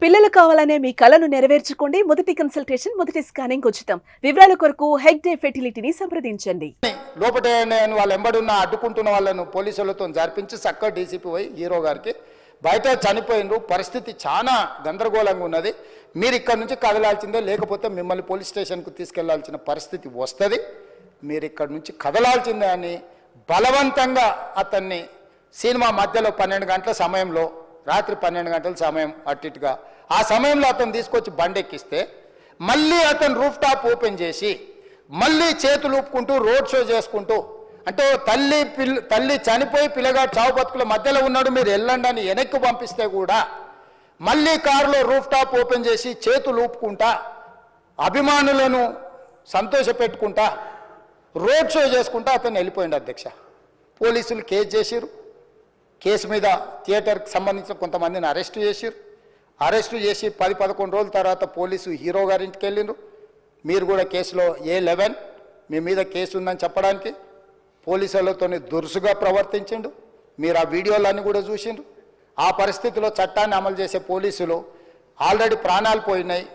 పిల్లలు కావాలనే మీ కలను నెరవేర్చుకోండి. మొదటి కన్సల్టేషన్, మొదటి స్కానింగ్ ఉచితం. వివరాల కొరకు హెగ్డే ఫెర్టిలిటీని సంప్రదించండి. లోపట వాళ్ళ ఎంబడున్న అడ్డుకుంటున్న వాళ్ళను పోలీసులతో జరిపించి చక్కగా డీసీపీ పోయి హీరో గారికి బయట చనిపోయినరు. పరిస్థితి చాలా గందరగోళంగా ఉన్నది. మీరు ఇక్కడ నుంచి కదలాల్సిందే, లేకపోతే మిమ్మల్ని పోలీస్ స్టేషన్కు తీసుకెళ్లాల్సిన పరిస్థితి వస్తుంది. మీరు ఇక్కడ నుంచి కదలాల్సిందే అని బలవంతంగా అతన్ని సినిమా మధ్యలో 12 గంటల సమయంలో, రాత్రి 12 గంటల సమయం అట్టిగా ఆ సమయంలో అతను తీసుకొచ్చి బండెక్కిస్తే మళ్ళీ అతను రూఫ్ టాప్ ఓపెన్ చేసి మళ్ళీ చేతులు ఊపుకుంటూ రోడ్ షో చేసుకుంటూ, అంటే తల్లి చనిపోయి పిల్లగాడు చావు బతుకుల మధ్యలో ఉన్నాడు, మీరు వెళ్ళండి అని వెనక్కి పంపిస్తే కూడా మళ్ళీ కారులో రూఫ్ టాప్ ఓపెన్ చేసి చేతులు ఊపుకుంటా అభిమానులను సంతోషపెట్టుకుంటా రోడ్ షో చేసుకుంటా అతను వెళ్ళిపోయింది. అధ్యక్ష, పోలీసులు కేసు చేసిరు. కేసు మీద థియేటర్కి సంబంధించిన కొంతమందిని అరెస్టు చేసిరు. అరెస్టు చేసి 10-11 రోజుల తర్వాత పోలీసు హీరో గారింటికి వెళ్ళిండ్రు. మీరు కూడా కేసులో A11 మీ మీద కేసు ఉందని చెప్పడానికి పోలీసులతో దురుసుగా ప్రవర్తించిండు. మీరు ఆ వీడియోలన్నీ కూడా చూసిండ్రు. ఆ పరిస్థితిలో చట్టాన్ని అమలు చేసే పోలీసులు ఆల్రెడీ ప్రాణాలు పోయినాయి.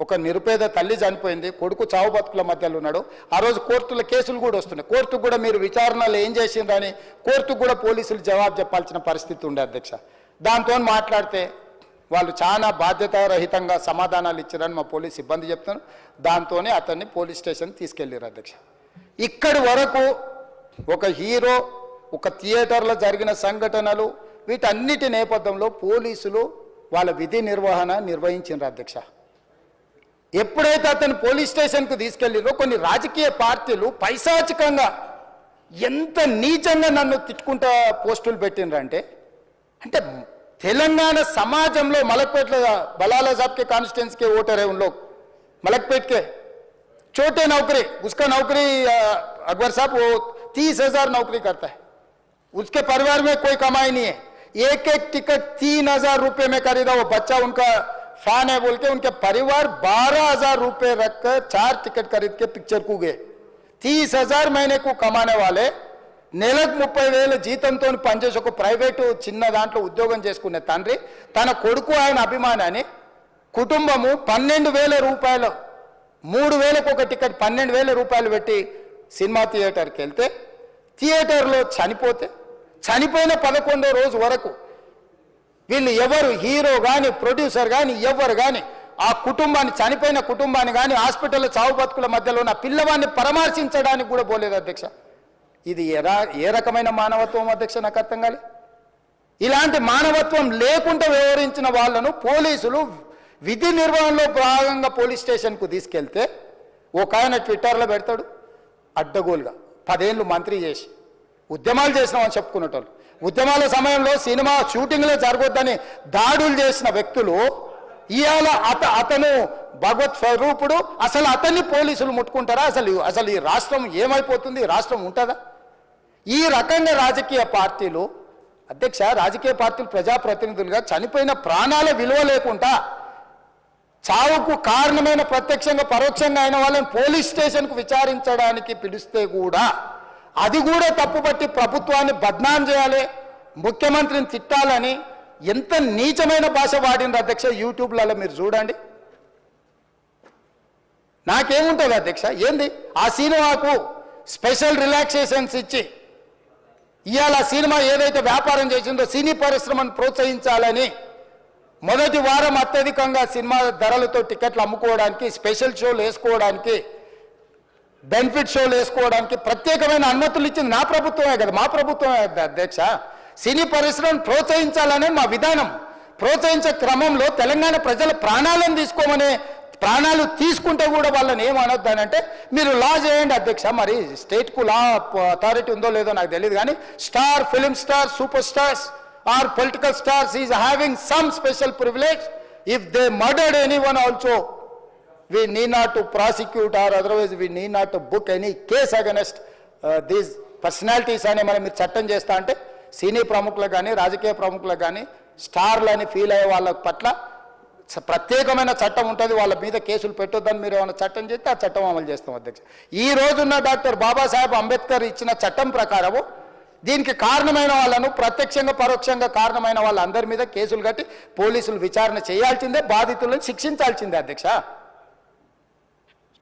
ఒక నిరుపేద తల్లి చనిపోయింది, కొడుకు చావు బతుకుల మధ్యలో ఉన్నాడు. ఆ రోజు కోర్టుల కేసులు కూడా వస్తున్నాయి. కోర్టుకు కూడా మీరు విచారణలు ఏం చేసిండ్రని కోర్టుకు కూడా పోలీసులు జవాబు చెప్పాల్సిన పరిస్థితి ఉండే. అధ్యక్ష, దాంతో మాట్లాడితే వాళ్ళు చాలా బాధ్యతారహితంగా సమాధానాలు ఇచ్చారని మా పోలీస్ సిబ్బంది చెప్తున్నారు. దాంతోనే అతన్ని పోలీస్ స్టేషన్ తీసుకెళ్ళారు. అధ్యక్ష, ఇక్కడి వరకు ఒక హీరో, ఒక థియేటర్లో జరిగిన సంఘటనలు, వీటన్నిటి నేపథ్యంలో పోలీసులు వాళ్ళ విధి నిర్వహణ నిర్వహించారు. అధ్యక్ష, ఎప్పుడైతే అతను పోలీస్ స్టేషన్కు తీసుకెళ్ళిరో కొన్ని రాజకీయ పార్టీలు పైశాచికంగా ఎంత నీచంగా నన్ను తిట్టుకుంటా పోస్టులు పెట్టినరంటే, అంటే తెలంగాణ समाजంలో మలక్పేట్లో बलाला साहब के कॉन्स्टिट्यूंसी के वोटर है, उन लोग मलकपेट के छोटे नौकरी, उसका नौकरी अकबर साहब वो 30,000 नौकरी करता है, उसके परिवार में कोई कमाई नहीं है. एक टिकट 3,000 रुपये में खरीदा. वो बच्चा उनका फैन है बोल के उनके परिवार 12,000 रुपये रखकर 4 टिकट खरीद के पिक्चर को गए. 30,000 महीने को कमाने वाले నెలకు 30,000 జీతంతో పనిచేసి ఒక ప్రైవేటు చిన్న దాంట్లో ఉద్యోగం చేసుకునే తండ్రి తన కొడుకు ఆయన అభిమానాన్ని కుటుంబము 12,000 రూపాయలు, 3,000కు ఒక టికెట్ 12,000 రూపాయలు పెట్టి సినిమా థియేటర్కి వెళ్తే థియేటర్లో చనిపోయిన 11వ రోజు వరకు వీళ్ళు ఎవరు, హీరో కానీ ప్రొడ్యూసర్ కానీ ఎవరు కానీ ఆ కుటుంబాన్ని, చనిపోయిన కుటుంబాన్ని కానీ హాస్పిటల్లో చావు బతుకుల మధ్యలో ఉన్న పిల్లవాడిని పరామర్శించడానికి కూడా పోలేదు. అధ్యక్ష, ఇది ఏ రకమైన మానవత్వం అధ్యక్ష? నాకు అర్థం కాలే. ఇలాంటి మానవత్వం లేకుండా వ్యవహరించిన వాళ్ళను పోలీసులు విధి నిర్వహణలో భాగంగా పోలీస్ స్టేషన్కు తీసుకెళ్తే ఒక ఆయన ట్విట్టర్లో పెడతాడు అడ్డగోలుగా 10 ఏళ్ళు మంత్రి చేసి ఉద్యమాలు చేసినామని చెప్పుకునేటోళ్ళు, ఉద్యమాల సమయంలో సినిమా షూటింగ్లో జరగొద్దని దాడులు చేసిన వ్యక్తులు ఇవాళ అతను భగవత్ స్వరూపుడు. అసలు అతన్ని పోలీసులు ముట్టుకుంటారా? అసలు ఈ రాష్ట్రం ఏమైపోతుంది? ఈ రాష్ట్రం ఉంటుందా? ఈ రకంగా రాజకీయ పార్టీలు, అధ్యక్ష, రాజకీయ పార్టీలు ప్రజాప్రతినిధులుగా చనిపోయిన ప్రాణాల విలువ లేకుండా చావుకు కారణమైన ప్రత్యక్షంగా పరోక్షంగా అయిన వాళ్ళని పోలీస్ స్టేషన్కు విచారించడానికి పిలిస్తే కూడా అది కూడా తప్పుపట్టి ప్రభుత్వాన్ని బద్నాం చేయాలి, ముఖ్యమంత్రిని తిట్టాలని ఎంత నీచమైన భాష వాడింది అధ్యక్ష. యూట్యూబ్లలో మీరు చూడండి. నాకేముంటుంది అధ్యక్ష? ఏంది ఆ సినిమాకు స్పెషల్ రిలాక్సేషన్స్ ఇచ్చి ఇవాళ సినిమా ఏదైతే వ్యాపారం చేసిందో సినీ పరిశ్రమను ప్రోత్సహించాలని మొదటి వారం అత్యధికంగా సినిమా ధరలతో టికెట్లు అమ్ముకోవడానికి, స్పెషల్ షోలు వేసుకోవడానికి, బెనిఫిట్ షోలు వేసుకోవడానికి ప్రత్యేకమైన అనుమతులు ఇచ్చింది నా ప్రభుత్వమే కదా, మా ప్రభుత్వమే అధ్యక్ష. సినీ పరిశ్రమను ప్రోత్సహించాలనే మా విధానం. ప్రోత్సహించే క్రమంలో తెలంగాణ ప్రజల ప్రాణాలను తీసుకోమనే, ప్రాణాలు తీసుకుంటే కూడా వాళ్ళని ఏమనొద్దు అని అంటే మీరు లా చేయండి అధ్యక్ష. మరి స్టేట్కు లా అథారిటీ ఉందో లేదో నాకు తెలియదు, కానీ star, film star, super stars are political stars is having some special privilege. If they murdered anyone also we need not to prosecute or otherwise we need not to book any case against these personalities అని మనం మీరు చట్టం చేస్తా అంటే సినీ ప్రముఖులకు కానీ రాజకీయ ప్రముఖులకు కానీ స్టార్లని ఫీల్ అయ్యే వాళ్ళ పట్ల ప్రత్యేకమైన చట్టం ఉంటుంది. వాళ్ళ మీద కేసులు పెట్టొద్దని మీరు ఏమైనా చట్టం చేస్తే ఆ చట్టం అమలు చేస్తాం అధ్యక్ష. ఈ రోజున్న డాక్టర్ బాబాసాహెబ్ అంబేద్కర్ ఇచ్చిన చట్టం ప్రకారము దీనికి కారణమైన వాళ్ళను ప్రత్యక్షంగా పరోక్షంగా కారణమైన వాళ్ళందరి మీద కేసులు కట్టి పోలీసులు విచారణ చేయాల్సిందే, బాధితులను శిక్షించాల్సిందే అధ్యక్ష.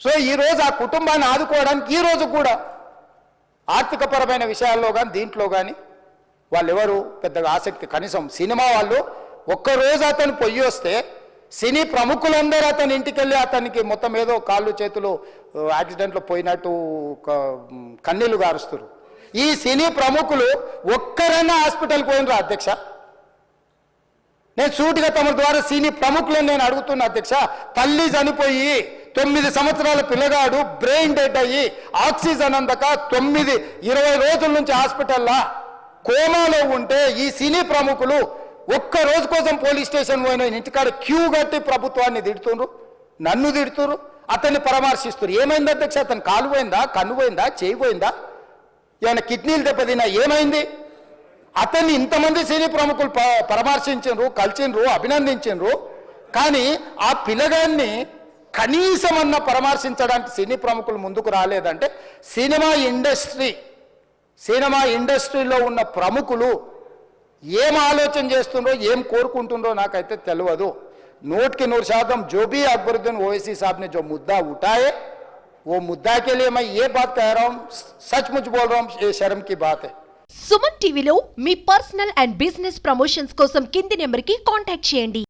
సో ఈరోజు ఆ కుటుంబాన్ని ఆదుకోవడానికి ఈరోజు కూడా ఆర్థికపరమైన విషయాల్లో కానీ దీంట్లో కానీ వాళ్ళు ఎవరు పెద్దగా ఆసక్తి, కనీసం సినిమా వాళ్ళు ఒక్కరోజు అతను పొయ్యి వస్తే సినీ ప్రముఖులందరూ అతని ఇంటికి వెళ్ళి అతనికి మొత్తం ఏదో కాళ్ళు చేతులు యాక్సిడెంట్లో పోయినట్టు కన్నీళ్లు గారుస్తారు. ఈ సినీ ప్రముఖులు ఒక్కరైనా హాస్పిటల్కి పోయినరా అధ్యక్ష? నేను సూటిగా తమ ద్వారా సినీ ప్రముఖులను నేను అడుగుతున్నా అధ్యక్ష. తల్లి చనిపోయి 9 సంవత్సరాల పిల్లగాడు బ్రెయిన్ డెడ్ అయ్యి ఆక్సిజన్ అందక 20 రోజుల నుంచి హాస్పిటల్లో కోమాలో ఉంటే ఈ సినీ ప్రముఖులు ఒక్క రోజు కోసం పోలీస్ స్టేషన్ పోయిన ఇంటికాడ క్యూ కట్టి ప్రభుత్వాన్ని తిడుతున్నారు, నన్ను తిడుతున్నారు, అతన్ని పరామర్శిస్తున్నారు. ఏమైంది అధ్యక్ష? అతను కాలు పోయిందా, కన్ను పోయిందా, చేయి పోయిందా, ఏమైనా కిడ్నీలు దెబ్బతిన్నా, ఏమైంది? అతన్ని ఇంతమంది సినీ ప్రముఖులు పరామర్శించారు, కలిసిండ్రు, అభినందించారు. కానీ ఆ పిల్లగాన్ని కనీసమన్నా పరామర్శించడానికి సినీ ప్రముఖులు ముందుకు రాలేదంటే సినిమా ఇండస్ట్రీలో ఉన్న ప్రముఖులు ఏం ఆలోచన చేస్తుండ్రో, ఏం కోరుకుంటుండ్రో నాకైతే తెలియదు. 100% जो भी अकबरुद्दीन ओवैसी साहब ने जो मुद्दा उठाए वो मुद्दा के लिए मैं ये बात कह रहा हूँ, सचमुच बोल रहा हूँ, ये शर्म की बात है. సుమన్ టీవీలో మీ పర్సనల్ అండ్ బిజినెస్ ప్రమోషన్స్ కోసం కింది నెంబర్కి కాంటాక్ట్ చేయండి.